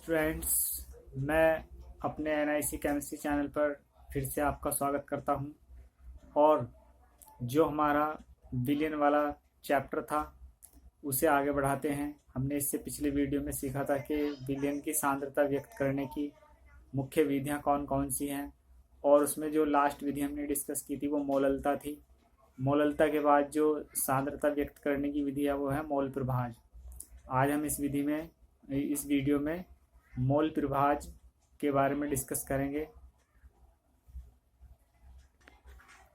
Students, मैं अपने NIC chemistry channel पर फिर से आपका स्वागत करता हूं। और जो हमारा विलियन वाला चैप्टर था उसे आगे बढ़ाते हैं। हमने इससे पिछले वीडियो में सीखा था कि विलियन की सांद्रता व्यक्त करने की मुख्य विधियां कौन कौन सी हैं, और उसमें जो लास्ट विधि हमने डिस्कस की थी वो मोललता थी। मोललता के बाद जो सांद्रता व्यक्त करने की विधि है वो है मोल प्रभाज। आज हम इस वीडियो में मोल प्रभाज के बारे में डिस्कस करेंगे।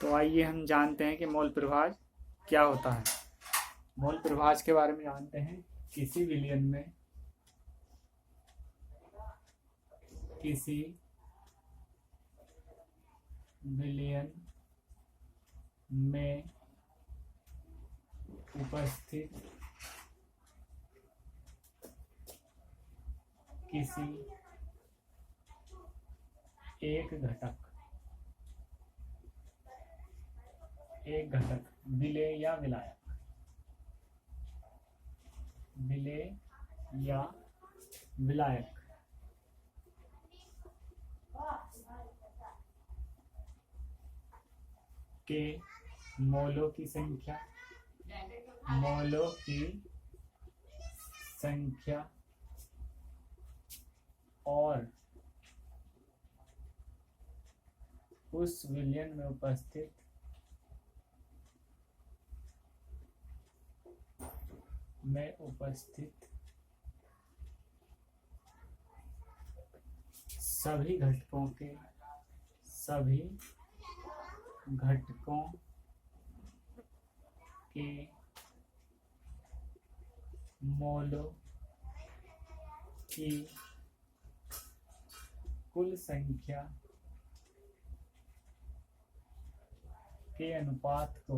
तो आइए हम जानते हैं कि मोल प्रभाज क्या होता है। मोल प्रभाज के बारे में जानते हैं। किसी विलियन में उपस्थित किसी एक घटक विलेय या विलायक के मोलों की संख्या और उस विलयन में उपस्थित सभी घटकों के मोलों की कुल संख्या के अनुपात को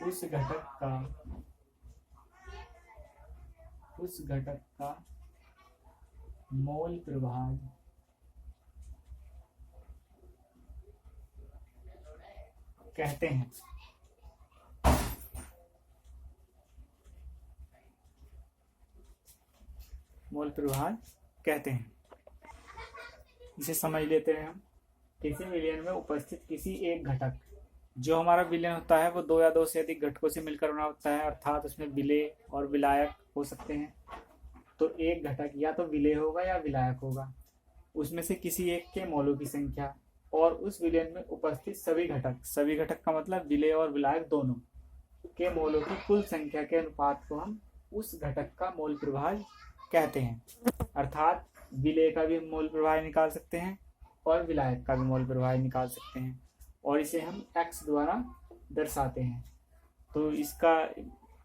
उस घटक का मोल प्रभाज कहते हैं। मोल प्रभाज कहते हैं। इसे समझ लेते हैं हम। किसी विलयन में उपस्थित किसी एक घटक, जो हमारा विलयन होता है वो दो या दो से अधिक घटकों से मिलकर बना होता है, अर्थात उसमें विलेय और विलायक हो सकते हैं। तो एक घटक या तो विलेय होगा या विलायक होगा। उसमें से किसी एक के मोलों की संख्या और उस विलयन में उपस्थित सभी घटक का मतलब विलेय और विलायक दोनों के मोलों की कुल संख्या के अनुपात को हम उस घटक का मोल प्रभाज कहते हैं। अर्थात विलेय का भी मोल प्रभाज निकाल सकते हैं और विलायक का भी मोल प्रभाज निकाल सकते हैं, और इसे हम x द्वारा दर्शाते हैं। तो इसका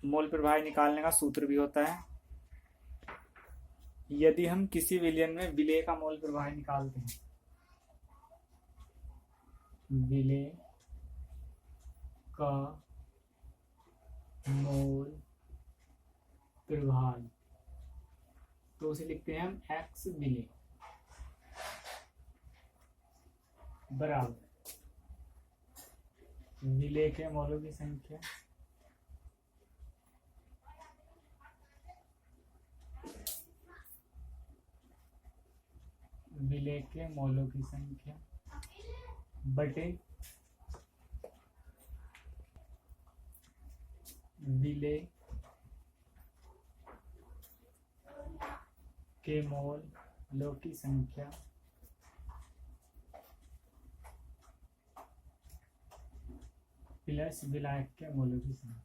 मोल प्रभाज निकालने का सूत्र भी होता है। यदि हम किसी विलयन में विलेय का मोल प्रभाज निकालते हैं, विलेय का मोल प्रभाज, तो उसे लिखते हैं हम x विलेय बराबर विलेय के मोलों की संख्या बटे विलेय के मोलों की संख्या प्लस विलायक के मोलों की संख्या।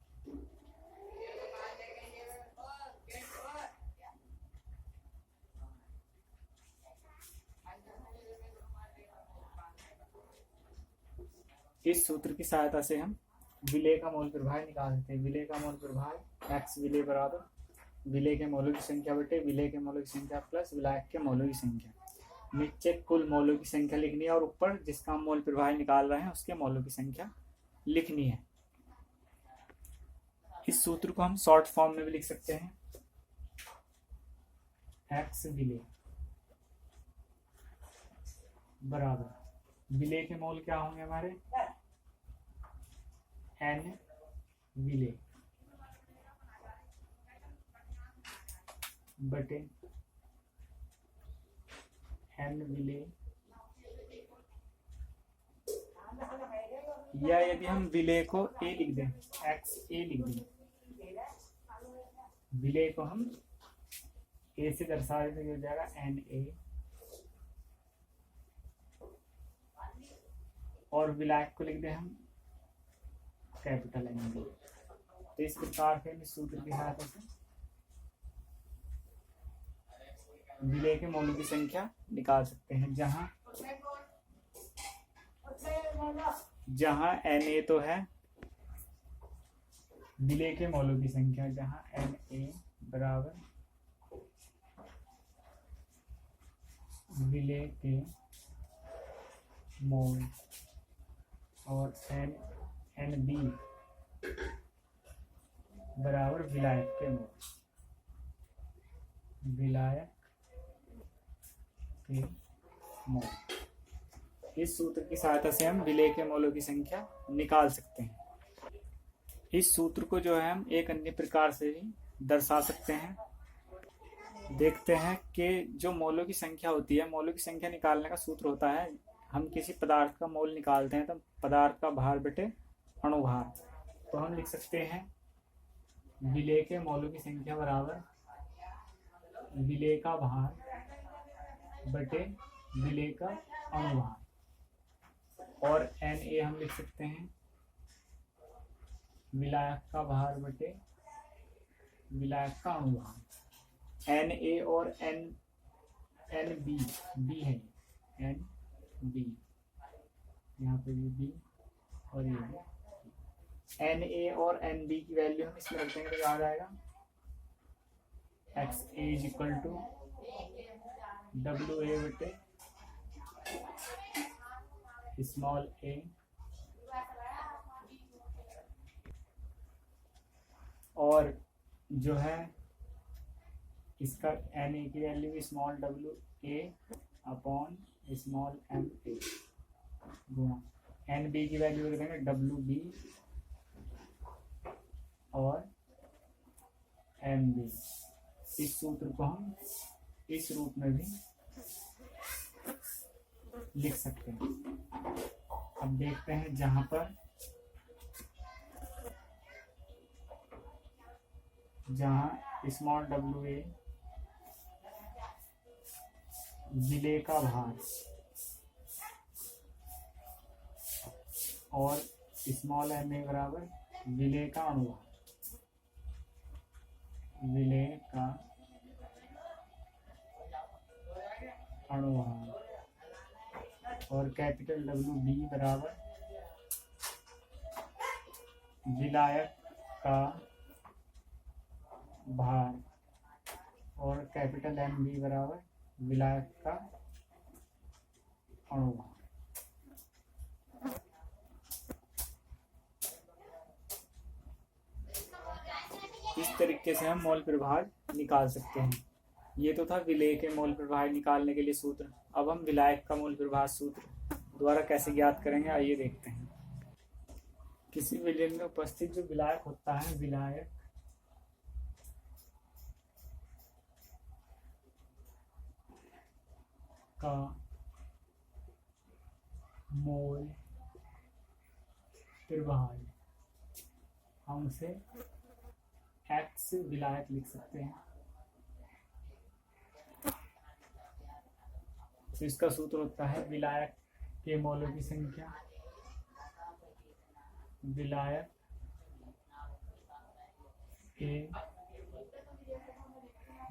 इस सूत्र की सहायता से हम विलेय का मोल प्रभाज निकाल सकते हैं। विलेय का मोल प्रभाज x विलेय बराबर विलेय के मोलों की संख्या बटे विलेय के मोलों की संख्या प्लस विलायक के मोलों की संख्या। नीचे कुल मोलों की संख्या लिखनी है और ऊपर जिसका हम मोल प्रभाज निकाल रहे हैं उसके मोलों की संख्या लिखनी है। इस सूत्र को हम शॉर्ट फॉर्म में भी लिख सकते हैं। एक्स विलेय बराबर विलेय के मोल क्या होंगे हमारे विलेय बटे n विलेय, या यदि हम विलेय को a लिख दें, x a लिख दें, विलेय को हम a से दर्शा दें, हो जाएगा n a, और विलायक को लिख दें हम कैपिटल N B। तो इस प्रकार से हम इस सूत्र की सहायता से विलेय के मौलों की संख्या निकाल सकते हैं, जहां Na तो है विलेय के मौलों की संख्या, जहां Na बराबर विलेय के मोल और Nb बराबर विलायक के मोल, विलायक के मोल। इस सूत्र की सहायता से हम विलेय के मोलों की संख्या निकाल सकते हैं। इस सूत्र को जो है हम एक अन्य प्रकार से भी दर्शा सकते हैं। देखते हैं कि जो मोलों की संख्या होती है, मोलों की संख्या निकालने का सूत्र होता है, हम किसी पदार्थ का मोल निकालते हैं तो पदार्थ का भार बटे अणुभार। तो हम लिख सकते हैं विलेय के मोलों की संख्या बराबर विलेय का भार बटे विलेय का अणुभार, और Na हम लिख सकते हैं विलायक का भार बटे विलायक का अणुभार। Na और Nb b है, Nb यहाँ पे भी b और ये भी। Na और Nb की वैल्यू हम इसमें रख देंगे तो याद आएगा XA is equal to WA बटे स्मॉल a, और जो है इसका Na की value small WA upon small ma गुणा Nb की वैल्यू रख देंगे WB और Mb। इस सूत्र को हम इस रूप में भी लिख सकते हैं। अब देखते हैं जहां स्मॉल WA विलेय का भार और स्मॉल ma बराबर विलेय का अणुभार, विलेय का अणुभार, और कैपिटल WB बराबर विलायक का भार, और कैपिटल MB बराबर विलायक का अणुभार। इस तरीके से हम मोल प्रभार निकाल सकते हैं। ये तो था विलेय के मोल प्रभार निकालने के लिए सूत्र। अब हम विलायक का मोल प्रभार सूत्र द्वारा कैसे ज्ञात करेंगे, आइए देखते हैं। किसी विलयन में उपस्थित जो विलायक होता है, विलायक का मोल प्रभार, हम उसे X विलायक लिख सकते हैं। तो इसका सूत्र होता है विलायक के मोलों की संख्या, विलायक के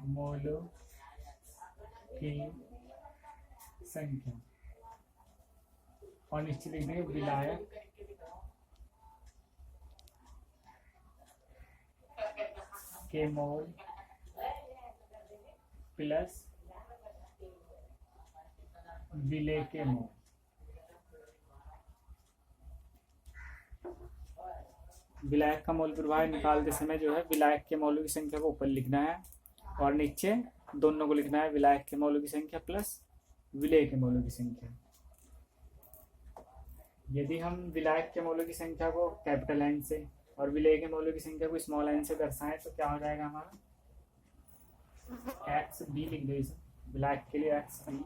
मोलों की संख्या, और निश्चित लिख देंगे विलायक के मोल प्लस विलेय के मोल। विलायक का मोल प्रभाव निकालते समय जो है विलायक के मोलों की संख्या को ऊपर लिखना है और नीचे दोनों को लिखना है, विलायक के मोलों की संख्या प्लस विलेय के मोलों की संख्या। यदि हम विलायक के मोलों की संख्या को कैपिटल N से और विलेय के मौलों की संख्या को स्मॉल n से दर्शाएं तो क्या हो जाएगा हमारा, एक्स बी लिख दो इसे, विलायक के लिए एक्स बी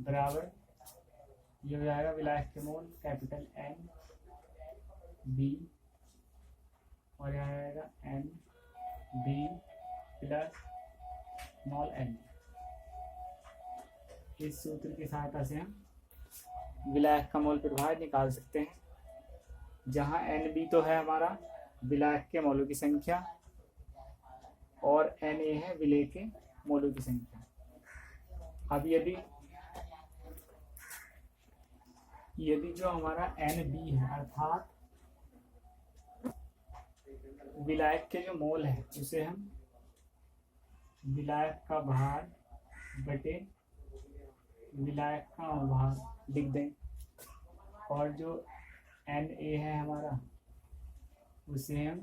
बराबर ये हो जाएगा विलायक के मोल कैपिटल एन बी और यह आएगा N B plus small N. इस सूत्र की सहायता से हम विलायक का मोल प्रभाव निकाल सकते हैं, जहां एन बी तो है हमारा विलायक के मौलों की संख्या और एन ए है विलेय के मौलों की संख्या। अब यदि जो हमारा एन बी है अर्थात विलायक के जो मोल है उसे हम विलायक का भार बटे विलायक का अनुभार लिख दें, और जो एन ए है हमारा उसे हम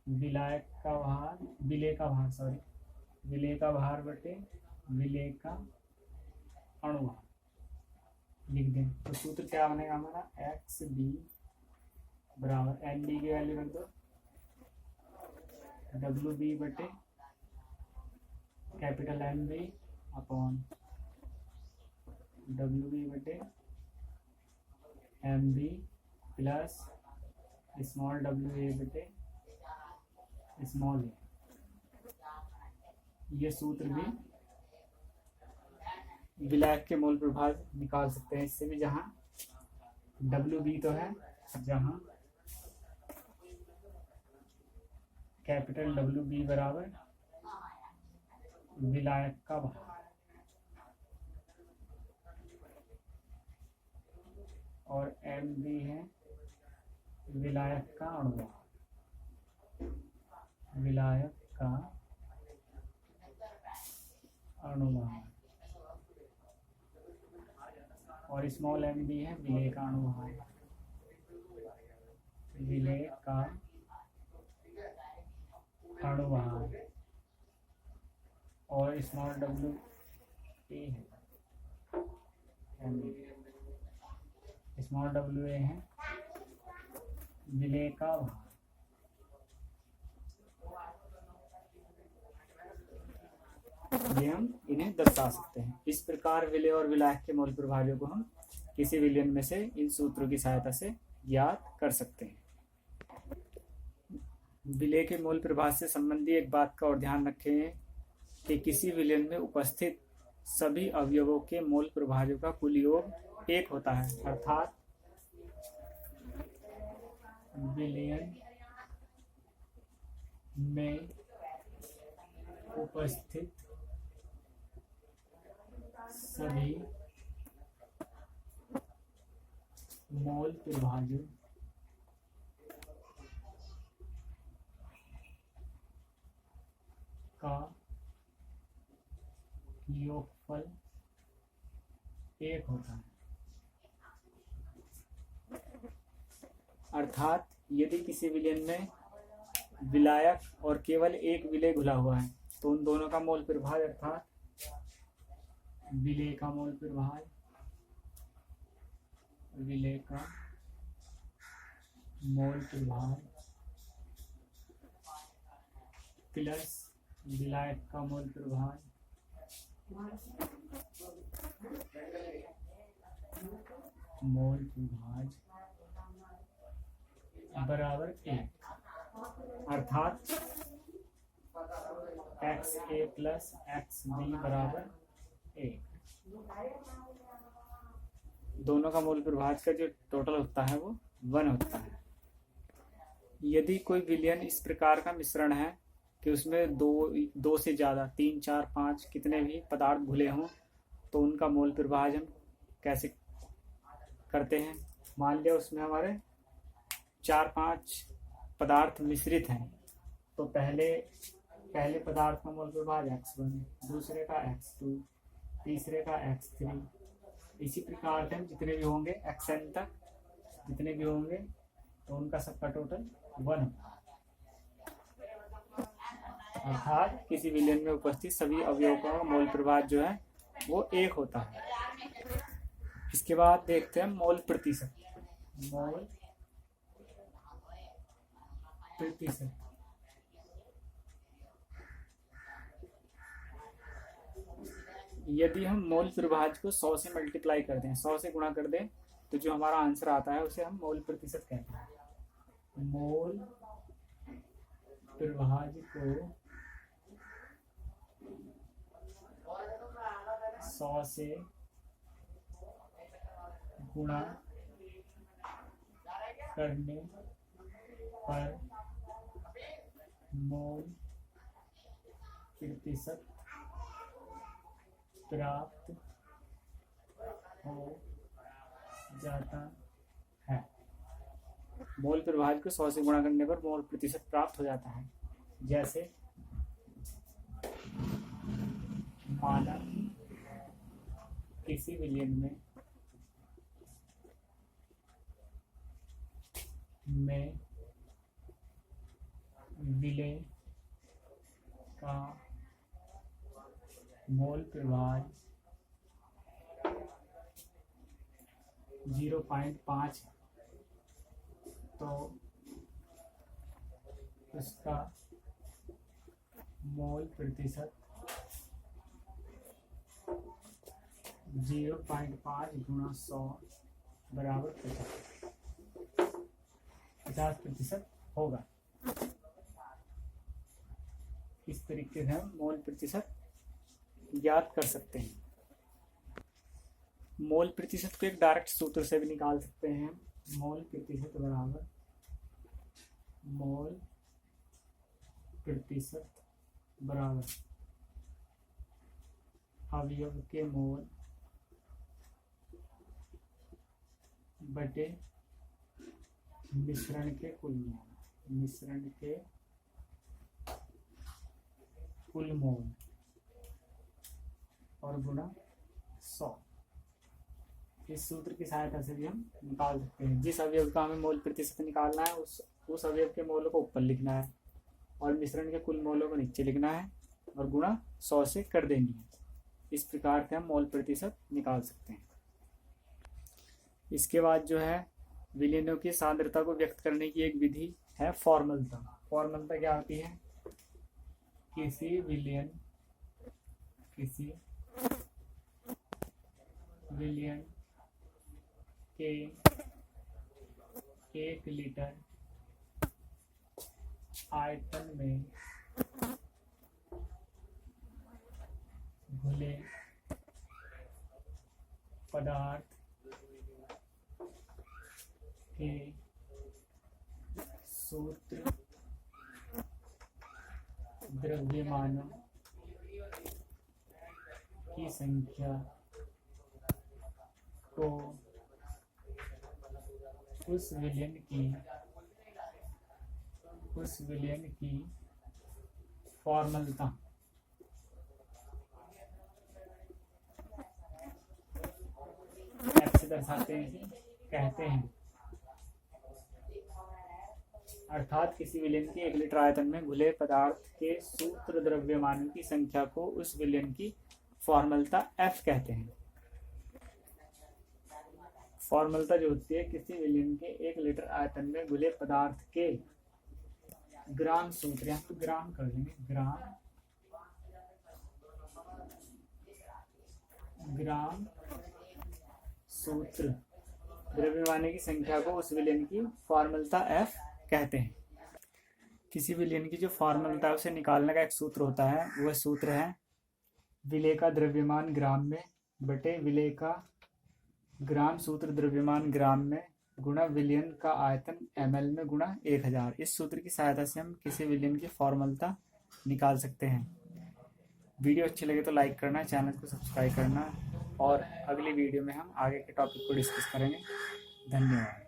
विलेय का भार बटे विलेय का अनुभार लिख दें। तो सूत्र क्या बनेगा हमारा, एक्स बी बराबर एन बी की वैल्यू रख दो डब्ल्यू बी बटे capital N B upon W B बटे M B plus small W A बटे स्मॉल ए। ये सूत्र भी विलायक के मोल प्रभाव निकाल सकते हैं इससे भी, जहां डब्ल्यू बी तो है, जहां कैपिटल डब्ल्यू बी बराबर विलायक का भार और एम बी है विलायक का अनुभार, विलायक का अनुभार और स्मॉल एम बी है विलेय का अनुभार, विलेय का अनुभार और स्मॉल डब्ल्यू ए है स्मॉल डब्ल्यू ए है विलेय का भार। ये हम इन्हें दर्शा सकते हैं। इस प्रकार विलेय और विलायक के मोल प्रभावियों को हम किसी विलयन में से इन सूत्रों की सहायता से ज्ञात कर सकते हैं। विलेय के मोल प्रभाव से संबंधी एक बात का और ध्यान रखें कि किसी विलयन में उपस्थित सभी अवयवों के मोल प्रभावियों का कुल योग एक होता है, अर्थात विलयन में उपस्थित सभी मोल प्रभावियों का योगफल एक होता है। अर्थात यदि किसी विलयन में विलायक और केवल एक विलेय घुला हुआ है तो उन दोनों का मोल प्रभाव अर्थात विलेय का मोल प्रभाव, विलेय का मोल प्रभाव प्लस विलायक का मोल प्रभाव बराबर एक, अर्थात एक्स ए प्लस एक्स बी बराबर एक। दोनों का मोल प्रभाव का जो टोटल होता है वो 1 होता है। यदि कोई विलयन इस प्रकार का मिश्रण है कि उसमें दो से ज़्यादा 3, 4, 5 कितने भी पदार्थ घुले हों तो उनका मोल प्रभाव हम कैसे करते हैं। मान लिया उसमें हमारे 4-5 पदार्थ मिश्रित हैं तो पहले पदार्थ का मोल प्रभाव x1, दूसरे का x2, तीसरे का x3, इसी प्रकार से हम जितने भी होंगे xn तक जितने भी होंगे तो उनका सबका टोटल 1 होगा। अर्थात किसी विलयन में उपस्थित सभी अवयवों का मोल प्रभाव जो है वो एक होता है। इसके बाद देखते हैं मोल प्रतिशत। मोल प्रतिशत। यदि हम मोल प्रभाज्य को 100 से मल्टीप्लाई कर दें, 100 से गुणा कर दें, तो जो हमारा आंसर आता है उसे हम मोल प्रतिशत कहते हैं। मोल प्रभाज्य को 100 से गुणा करने पर मोल प्रतिशत प्राप्त हो जाता है। मोल प्रभाज्य को 100 से गुणा करने पर मोल प्रतिशत प्राप्त हो जाता है। जैसे माना किसी विलयन में विलय का मोल प्रभाज्य 0.5 है, तो उसका मोल प्रतिशत 0.5 गुणा 100 बराबर 50% होगा। इस तरीके से हम मोल प्रतिशत ज्ञात कर सकते हैं। मोल प्रतिशत को एक डायरेक्ट सूत्र से भी निकाल सकते हैं। मोल प्रतिशत बराबर मोल प्रतिशत बराबर अवयव के मोल बटे मिश्रण के कुल मोल, मिश्रण के कुल मोल और गुणा 100। इस सूत्र की सहायता से भी हम निकाल सकते हैं। जिस अवयव का हमें मोल प्रतिशत निकालना है उस अवयव के मोलों को ऊपर लिखना है और मिश्रण के कुल मोलों को नीचे लिखना है और गुणा 100 से कर देनी है। इस प्रकार से हम मोल प्रतिशत निकाल सकते हैं। इसके बाद जो है विलयनों की सांद्रता को व्यक्त करने की एक विधि है फॉर्मलता। फॉर्मलता क्या होती है? किसी विलयन के 1 लीटर आयतन में घुले पदार्थ के सूत्र द्रव्यमानों की संख्या को उस विलयन की फॉर्मलता ऐसे दर्शाते हैं, कहते हैं। अर्थात किसी विलयन के 1 लीटर आयतन में घुले पदार्थ के सूत्र द्रव्यमानों की संख्या को उस विलयन की फॉर्मलता F कहते हैं। फॉर्मलता जो होती है किसी विलयन के 1 लीटर आयतन में घुले पदार्थ के ग्राम सूत्र, यहाँ तो ग्राम कर देंगे, ग्राम सूत्र द्रव्यमान की संख्या को उस विलयन की फॉर्मलता F कहते हैं। किसी विलयन की जो फॉर्मलता है उसे निकालने का एक सूत्र होता है। वह सूत्र है विलय का द्रव्यमान ग्राम में बटे विलय का ग्राम सूत्र द्रव्यमान ग्राम में गुणा विलयन का आयतन ml में गुणा 1000। इस सूत्र की सहायता से हम किसी विलयन की फॉर्मलता निकाल सकते हैं। वीडियो अच्छी लगे तो लाइक करना, चैनल को सब्सक्राइब करना और अगली वीडियो में हम आगे के टॉपिक को डिस्कस करेंगे। धन्यवाद।